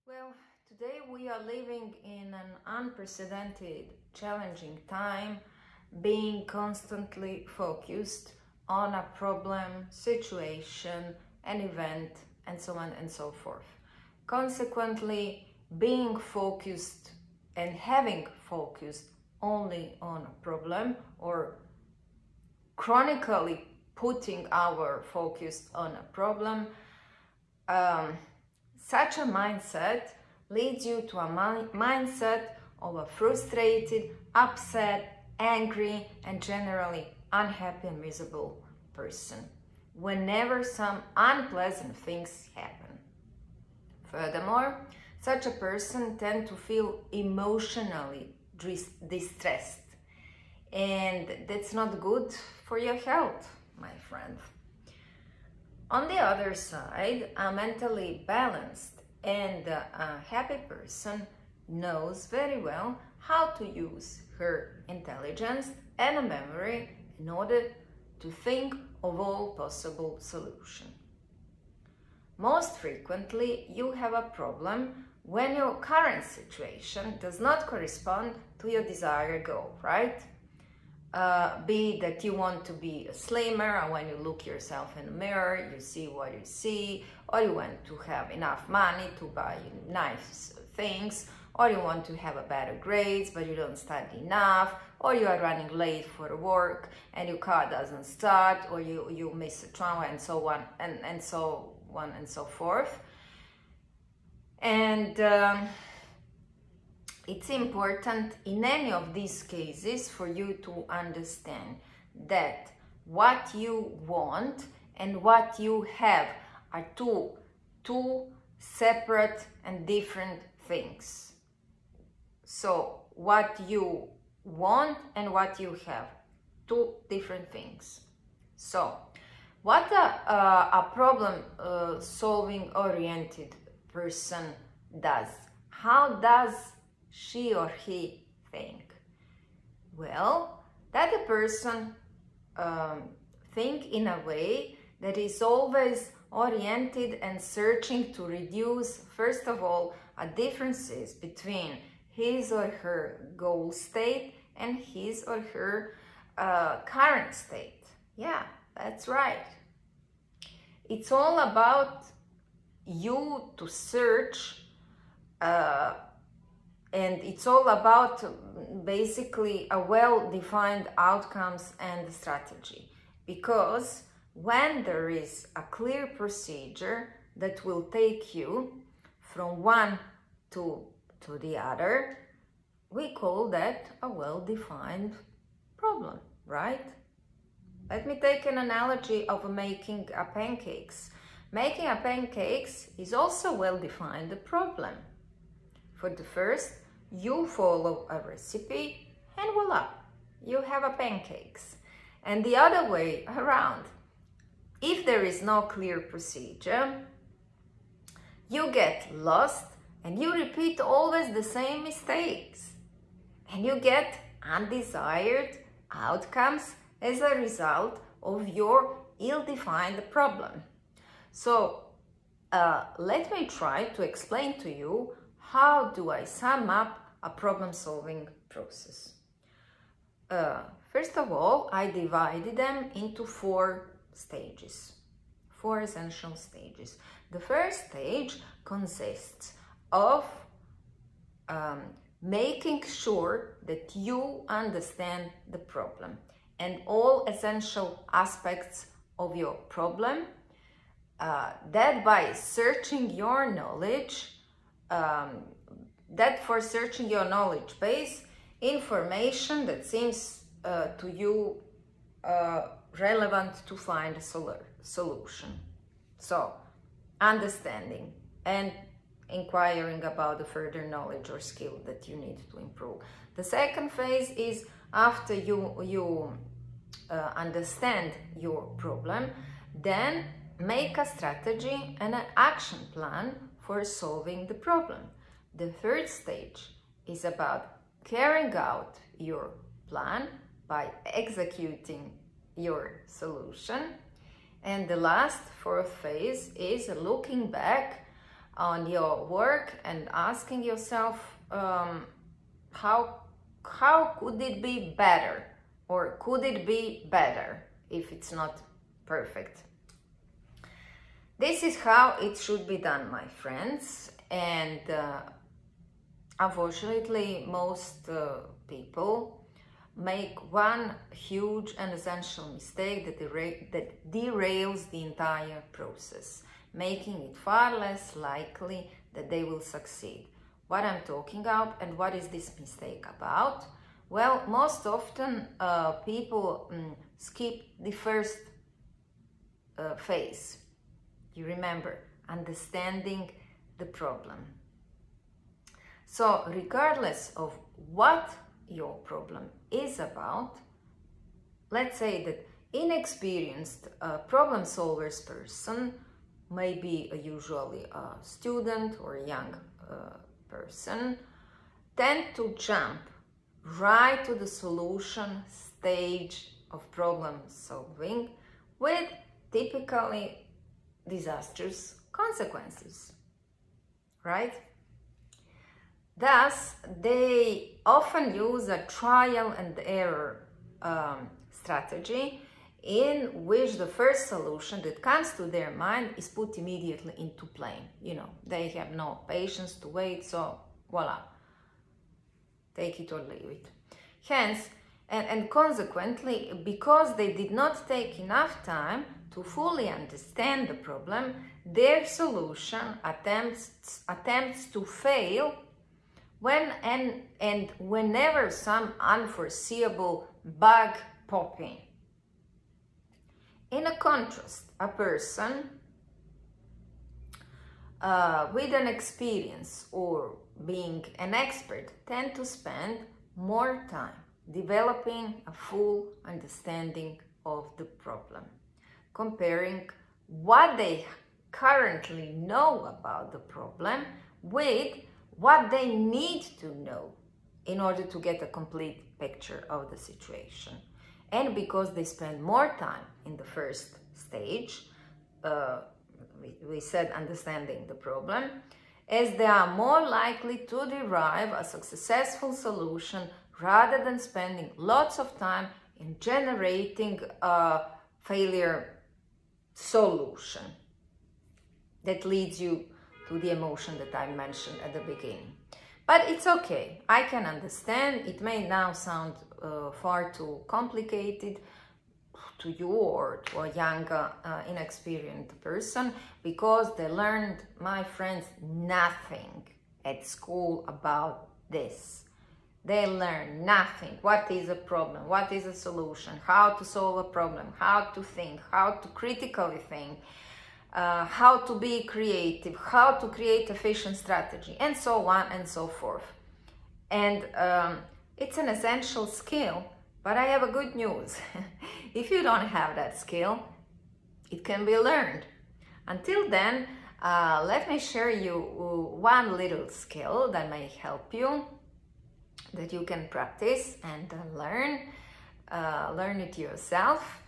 Well, today we are living in an unprecedented, challenging time, being constantly focused on a problem, situation, an event, and so on and so forth. Consequently, being focused and having focused only on a problem or chronically putting our focus on a problem, such a mindset leads you to a mindset of a frustrated, upset, angry, and generally unhappy and miserable person whenever some unpleasant things happen. Furthermore, such a person tends to feel emotionally distressed, and that's not good for your health, my friend. On the other side, a mentally balanced and a happy person knows very well how to use her intelligence and memory in order to think of all possible solutions. Most frequently, you have a problem when your current situation does not correspond to your desired goal, right? Be that you want to be slimmer, and when you look yourself in the mirror, you see what you see, or you want to have enough money to buy nice things, or you want to have a better grades, but you don't study enough, or you are running late for work and your car doesn't start, or you miss a trauma, and so on and so on and so forth. And it's important in any of these cases for you to understand that what you want and what you have are two separate and different things. So what you want and what you have, two different things. So what a problem solving oriented person does, how does she or he think? Well, that the person think in a way that is always oriented and searching to reduce, first of all, differences between his or her goal state and his or her current state. Yeah, that's right. It's all about you to search and it's all about basically a well-defined outcomes and strategy, because when there is a clear procedure that will take you from one to the other, we call that a well-defined problem, right? Let me take an analogy of making a pancakes. Making a pancakes is also a well-defined problem. For the first, you follow a recipe and voila, you have a pancakes. And the other way around, if there is no clear procedure, you get lost and you repeat always the same mistakes. And you get undesired outcomes as a result of your ill-defined problem. So let me try to explain to you how do I sum up a problem-solving process. First of all, I divided them into four stages, four essential stages. The first stage consists of making sure that you understand the problem and all essential aspects of your problem, that by searching your knowledge, that for searching your knowledge base, information that seems to you relevant to find a solution. So, understanding and inquiring about the further knowledge or skill that you need to improve. The second phase is after you understand your problem, then make a strategy and an action plan for solving the problem. The third stage is about carrying out your plan by executing your solution. And the last, fourth phase is looking back on your work and asking yourself, how could it be better, or could it be better if it's not perfect? This is how it should be done, my friends, and unfortunately most people make one huge and essential mistake that derails the entire process, making it far less likely that they will succeed. What I'm talking about, and what is this mistake about? Well, most often people skip the first phase. You remember, understanding the problem. So regardless of what your problem is about, let's say that inexperienced problem solvers person, maybe usually a student or a young person, tend to jump right to the solution stage of problem solving with typically disastrous consequences, right? Thus, they often use a trial and error strategy in which the first solution that comes to their mind is put immediately into play. You know, they have no patience to wait, so voila, take it or leave it. Hence, and consequently, because they did not take enough time to fully understand the problem, their solution attempts to fail when and whenever some unforeseeable bug pops in. In a contrast, a person with an experience or being an expert tend to spend more time developing a full understanding of the problem, comparing what they currently know about the problem with what they need to know in order to get a complete picture of the situation. And because they spend more time in the first stage, we said understanding the problem, as they are more likely to derive a successful solution rather than spending lots of time in generating a failure solution that leads you to the emotion that I mentioned at the beginning. But it's okay, I can understand. It may now sound far too complicated to you or to a young, inexperienced person, because they learned, my friends, nothing at school about this. They learn nothing. What is a problem? What is a solution? How to solve a problem? How to think? How to critically think? How to be creative? How to create efficient strategy? And so on and so forth. And it's an essential skill, but I have a good news. If you don't have that skill, it can be learned. Until then, let me share you one little skill that may help you, that you can practice and learn it yourself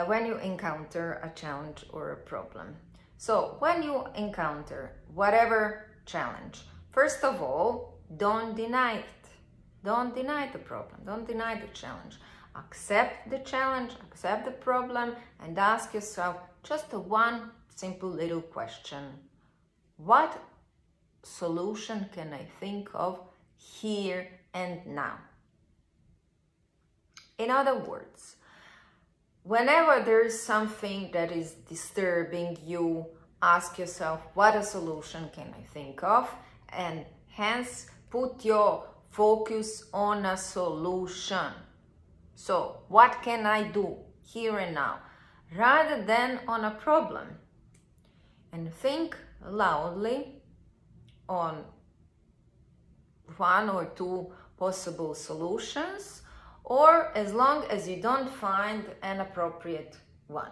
when you encounter a challenge or a problem. So when you encounter whatever challenge, first of all, don't deny it. Don't deny the problem. Don't deny the challenge. Accept the challenge, accept the problem, and ask yourself just one simple little question. What solution can I think of here and now? In other words, whenever there is something that is disturbing you, ask yourself, what a solution can I think of? And hence, put your focus on a solution. So, what can I do here and now? Rather than on a problem. And think loudly on one or two possible solutions, or as long as you don't find an appropriate one.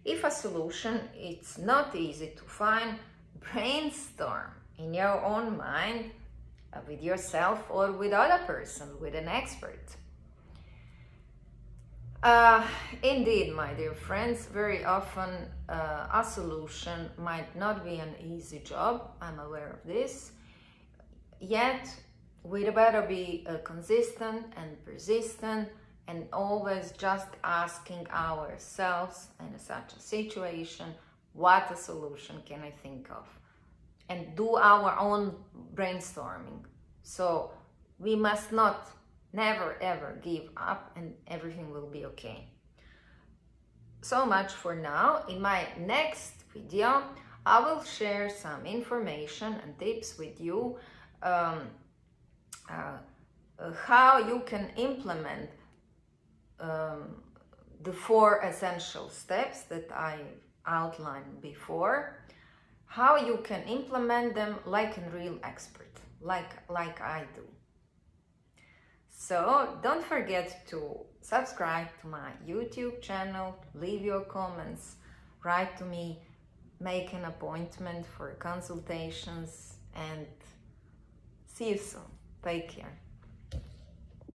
If a solution is not easy to find, brainstorm in your own mind with yourself or with other person, with an expert. Indeed, my dear friends, very often a solution might not be an easy job. I'm aware of this. Yet, we'd better be consistent and persistent and always just asking ourselves in such a situation, what a solution can I think of? And do our own brainstorming. So we must not, never ever give up, and everything will be okay. So much for now. In my next video, I will share some information and tips with you how you can implement the 4 essential steps that I outlined before, how you can implement them like a real expert, like I do. So don't forget to subscribe to my YouTube channel, leave your comments, write to me, make an appointment for consultations, and see you soon. Take care.